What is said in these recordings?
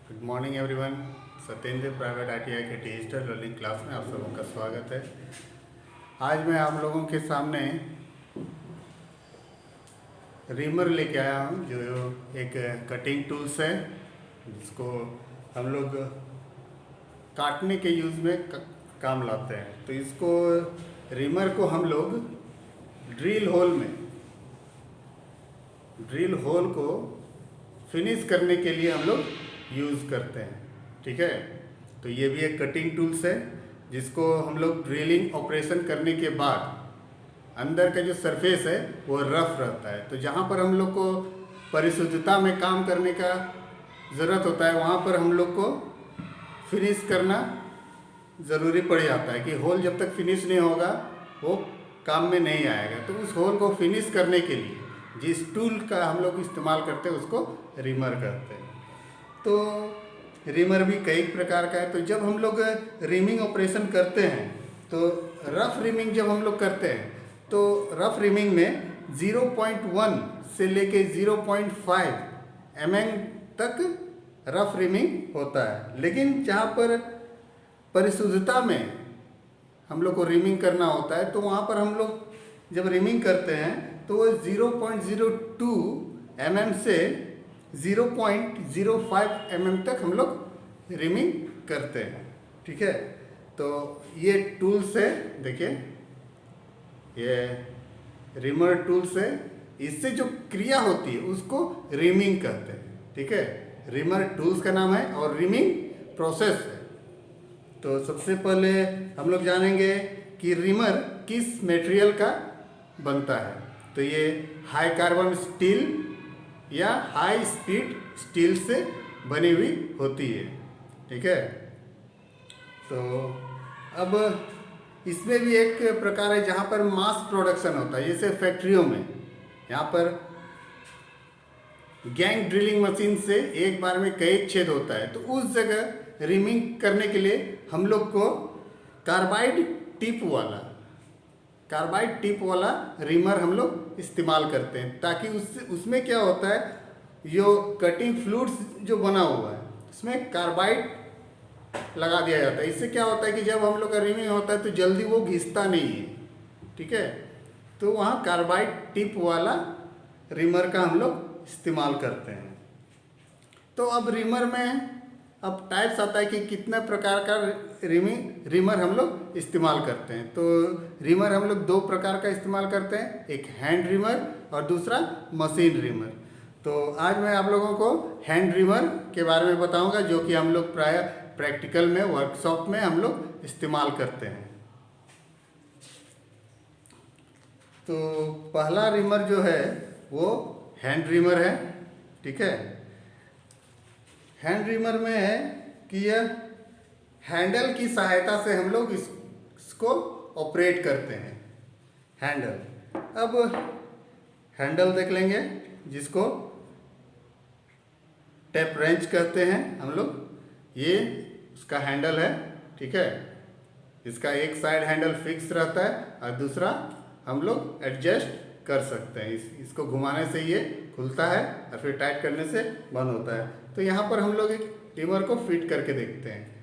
Good morning everyone. Satyendra private ITI के digital learning class में आप सबों का स्वागत है। आज मैं आप लोगों के सामने रीमर लेके आया हूँ, जो एक कटिंग टूल्स है जिसको हम लोग काटने के यूज़ में काम लाते हैं। तो इसको रीमर को हम लोग ड्रिल होल को फिनिश करने के लिए हम लोग यूज़ करते हैं। ठीक है, तो ये भी एक कटिंग टूल्स है जिसको हम लोग ड्रिलिंग ऑपरेशन करने के बाद अंदर का जो सरफेस है वो रफ रहता है। तो जहाँ पर हम लोग को परिशुद्धता में काम करने का ज़रूरत होता है वहाँ पर हम लोग को फिनिश करना ज़रूरी पड़ जाता है कि होल जब तक फिनिश नहीं होगा वो काम में नहीं आएगा। तो उस होल को फिनिश करने के लिए जिस टूल का हम लोग इस्तेमाल करते हैं उसको रीमर कहते हैं। तो रीमर भी कई प्रकार का है। तो जब हम लोग रीमिंग ऑपरेशन करते हैं तो रफ रीमिंग जब हम लोग करते हैं तो रफ रीमिंग में 0.1 से लेके 0.5 mm तक रफ रीमिंग होता है। लेकिन जहाँ पर परिशुद्धता में हम लोग को रीमिंग करना होता है तो वहाँ पर हम लोग जब रीमिंग करते हैं तो वो 0.02 mm से 0.05 mm तक हम लोग रीमिंग करते हैं। ठीक है, तो ये टूल्स है, देखिए ये रीमर टूल्स है। इससे जो क्रिया होती है उसको रीमिंग कहते हैं। ठीक है, रीमर टूल्स का नाम है और रीमिंग प्रोसेस है। तो सबसे पहले हम लोग जानेंगे कि रीमर किस मटेरियल का बनता है। तो ये हाई कार्बन स्टील या हाई स्पीड स्टील से बनी हुई होती है। ठीक है, तो अब इसमें भी एक प्रकार है जहाँ पर मास प्रोडक्शन होता है, जैसे फैक्ट्रियों में यहाँ पर गैंग ड्रिलिंग मशीन से एक बार में कई छेद होता है। तो उस जगह रीमिंग करने के लिए हम लोग को कार्बाइड टिप वाला रीमर हम लोग इस्तेमाल करते हैं, ताकि उसमें क्या होता है, जो कटिंग फ्लूइड्स जो बना हुआ है उसमें कार्बाइड लगा दिया जाता है। इससे क्या होता है कि जब हम लोग का रीमिंग होता है तो जल्दी वो घिसता नहीं है। ठीक है, तो वहाँ कार्बाइड टिप वाला रीमर का हम लोग इस्तेमाल करते हैं। तो अब रीमर में अब टाइप्स आता है कि कितने प्रकार का रीमर हम लोग इस्तेमाल करते हैं। तो रीमर हम लोग दो प्रकार का इस्तेमाल करते हैं, एक हैंड रीमर और दूसरा मशीन रीमर। तो आज मैं आप लोगों को हैंड रीमर के बारे में बताऊंगा, जो कि हम लोग प्राय प्रैक्टिकल में वर्कशॉप में हम लोग इस्तेमाल करते हैं। तो पहला रीमर जो है वो हैंड रीमर है। ठीक है, हैंड रीमर में है कि यह हैंडल की सहायता से हम लोग इसको ऑपरेट करते हैं। हैंडल, अब हैंडल देख लेंगे जिसको टैप रेंच कहते हैं हम लोग। ये उसका हैंडल है। ठीक है, इसका एक साइड हैंडल फिक्स रहता है और दूसरा हम लोग एडजस्ट कर सकते हैं। इसको घुमाने से ये खुलता है और फिर टाइट करने से बंद होता है। तो यहाँ पर हम लोग एक रीमर को फिट करके देखते हैं।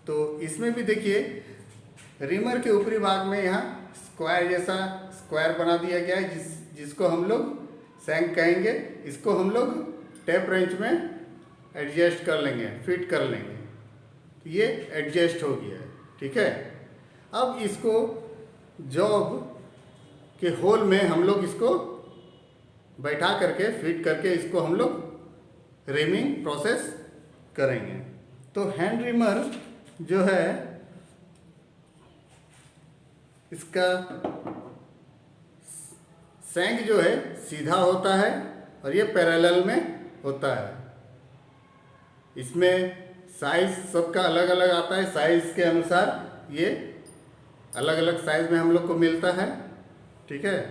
तो इसमें भी देखिए रीमर के ऊपरी भाग में यहाँ स्क्वायर जैसा स्क्वायर बना दिया गया है, जिसको हम लोग सैंक कहेंगे। इसको हम लोग टैप रेंच में एडजस्ट कर लेंगे, फिट कर लेंगे। ये एडजस्ट हो गया है। ठीक है, अब इसको जॉब के होल में हम लोग इसको बैठा करके फिट करके इसको हम लोग रीमिंग प्रोसेस करेंगे। तो हैंड रीमर जो है इसका सैंक जो है सीधा होता है और ये पैरेलल में होता है। इसमें साइज सबका अलग अलग आता है, साइज के अनुसार ये अलग अलग साइज में हम लोग को मिलता है। ठीक है,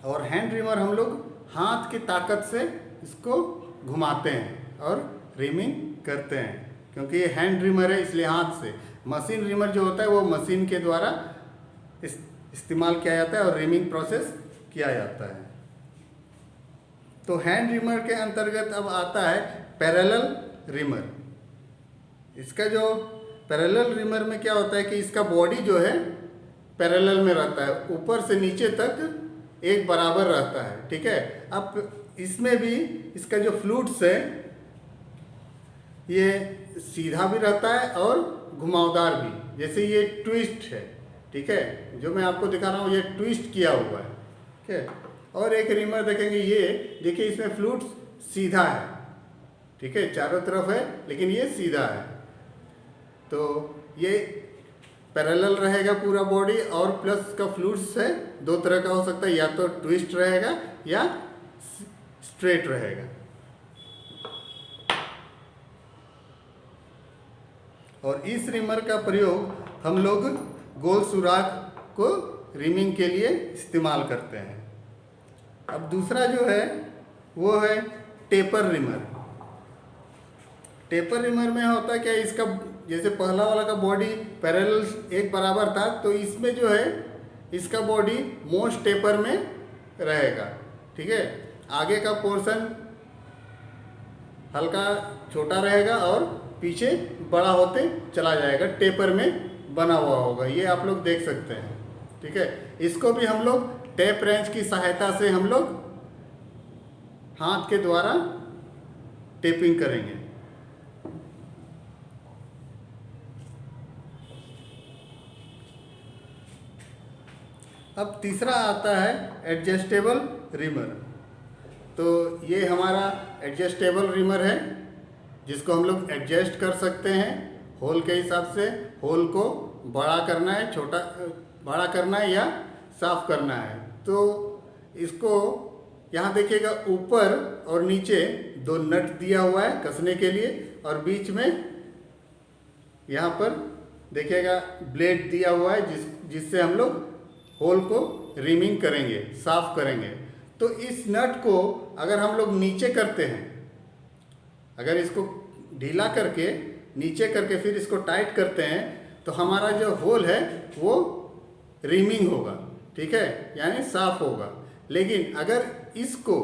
और हैंड रीमर हम लोग हाथ की ताकत से इसको घुमाते हैं और रीमिंग करते हैं, क्योंकि ये हैंड रीमर है इसलिए हाथ से। मशीन रीमर जो होता है वो मशीन के द्वारा इस्तेमाल किया जाता है और रीमिंग प्रोसेस किया जाता है। तो हैंड रिमर के अंतर्गत अब आता है पैरेलल रिमर। इसका जो पैरेलल रिमर में क्या होता है कि इसका बॉडी जो है पैरेलल में रहता है, ऊपर से नीचे तक एक बराबर रहता है, ठीक है। अब इसमें भी इसका जो फ्लूट्स है ये सीधा भी रहता है और घुमावदार भी, जैसे ये ट्विस्ट है, ठीक है, जो मैं आपको दिखा रहा हूँ ये ट्विस्ट किया हुआ है, ठीक है। और एक रिमर देखेंगे, ये देखिए इसमें फ्लूट सीधा है, ठीक है, चारों तरफ है लेकिन ये सीधा है। तो ये पैरेलल रहेगा पूरा बॉडी, और प्लस का फ्लूट्स है दो तरह का हो सकता है, या तो ट्विस्ट रहेगा या स्ट्रेट रहेगा। और इस रिमर का प्रयोग हम लोग गोल सुराख को रिमिंग के लिए इस्तेमाल करते हैं। अब दूसरा जो है वो है टेपर रिमर। टेपर रिमर में होता है क्या, इसका जैसे पहला वाला का बॉडी पैरेलल एक बराबर था, तो इसमें जो है इसका बॉडी मोस्ट टेपर में रहेगा, ठीक है। आगे का पोर्शन हल्का छोटा रहेगा और पीछे बड़ा होते चला जाएगा, टेपर में बना हुआ होगा, ये आप लोग देख सकते हैं, ठीक है। इसको भी हम लोग टेप रेंच की सहायता से हम लोग हाथ के द्वारा टेपिंग करेंगे। अब तीसरा आता है एडजस्टेबल रिमर। तो ये हमारा एडजस्टेबल रिमर है जिसको हम लोग एडजस्ट कर सकते हैं होल के हिसाब से। होल को बड़ा करना है, छोटा बड़ा करना है या साफ करना है। तो इसको यहाँ देखिएगा ऊपर और नीचे दो नट दिया हुआ है कसने के लिए, और बीच में यहाँ पर देखिएगा ब्लेड दिया हुआ है जिससे हम लोग होल को रिमिंग करेंगे, साफ करेंगे। तो इस नट को अगर हम लोग नीचे करते हैं, अगर इसको ढीला करके नीचे करके फिर इसको टाइट करते हैं, तो हमारा जो होल है वो रिमिंग होगा, ठीक है, यानी साफ होगा। लेकिन अगर इसको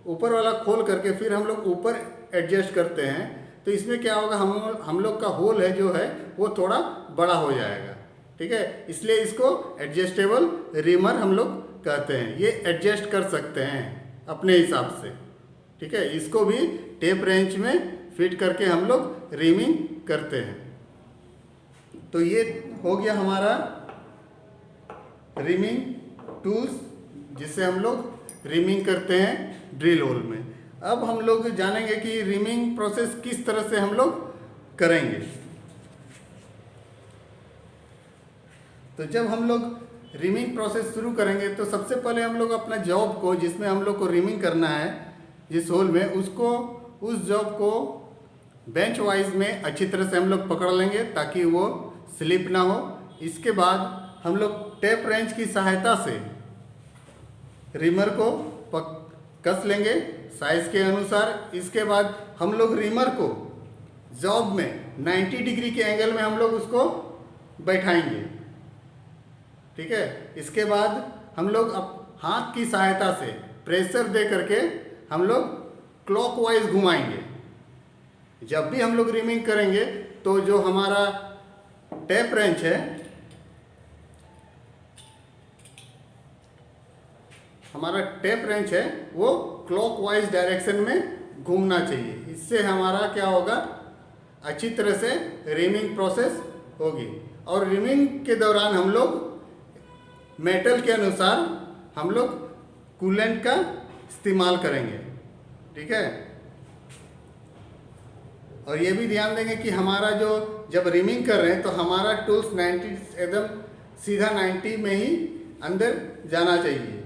ऊपर वाला खोल करके फिर हम लोग ऊपर एडजस्ट करते हैं, तो इसमें क्या होगा, हम लोग का होल है जो है वो थोड़ा बड़ा हो जाएगा, ठीक है। इसलिए इसको एडजस्टेबल रिमर हम लोग कहते हैं। ये एडजस्ट कर सकते हैं अपने हिसाब से, ठीक है। इसको भी टेप रेंच में फिट करके हम लोग रिमिंग करते हैं। तो ये हो गया हमारा रिमिंग टूल्स जिससे हम लोग रिमिंग करते हैं ड्रिल होल में। अब हम लोग जानेंगे कि रिमिंग प्रोसेस किस तरह से हम लोग करेंगे। तो जब हम लोग रिमिंग प्रोसेस शुरू करेंगे तो सबसे पहले हम लोग अपना जॉब को, जिसमें हम लोग को रिमिंग करना है जिस होल में, उसको उस जॉब को बेंच वाइज में अच्छी तरह से हम लोग पकड़ लेंगे ताकि वो स्लिप ना हो। इसके बाद हम लोग टेप रेंच की सहायता से रिमर को कस लेंगे साइज के अनुसार। इसके बाद हम लोग रिमर को जॉब में 90 डिग्री के एंगल में हम लोग उसको बैठाएंगे, ठीक है। इसके बाद हम लोग हाथ की सहायता से प्रेशर दे करके हम लोग क्लॉकवाइज घुमाएंगे। जब भी हम लोग रिमिंग करेंगे तो जो हमारा टेप रेंच है, हमारा टेप रेंच है वो क्लॉकवाइज डायरेक्शन में घूमना चाहिए। इससे हमारा क्या होगा, अच्छी तरह से रिमिंग प्रोसेस होगी। और रिमिंग के दौरान हम लोग मेटल के अनुसार हम लोग कूलेंट का इस्तेमाल करेंगे, ठीक है। और ये भी ध्यान देंगे कि हमारा जो जब रिमिंग कर रहे हैं तो हमारा टूल्स 90 एकदम सीधा 90 में ही अंदर जाना चाहिए।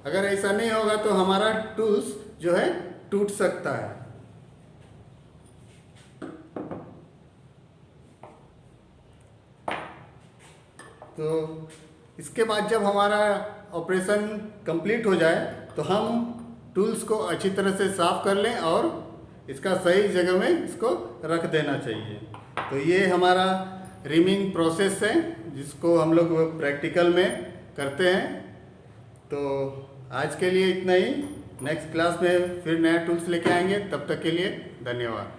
अगर ऐसा नहीं होगा तो हमारा टूल्स जो है टूट सकता है। तो इसके बाद जब हमारा ऑपरेशन कंप्लीट हो जाए तो हम टूल्स को अच्छी तरह से साफ कर लें और इसका सही जगह में इसको रख देना चाहिए। तो ये हमारा रिमिंग प्रोसेस है जिसको हम लोग प्रैक्टिकल में करते हैं। तो आज के लिए इतना ही। नेक्स्ट क्लास में फिर नया टूल्स लेके आएंगे, तब तक के लिए धन्यवाद।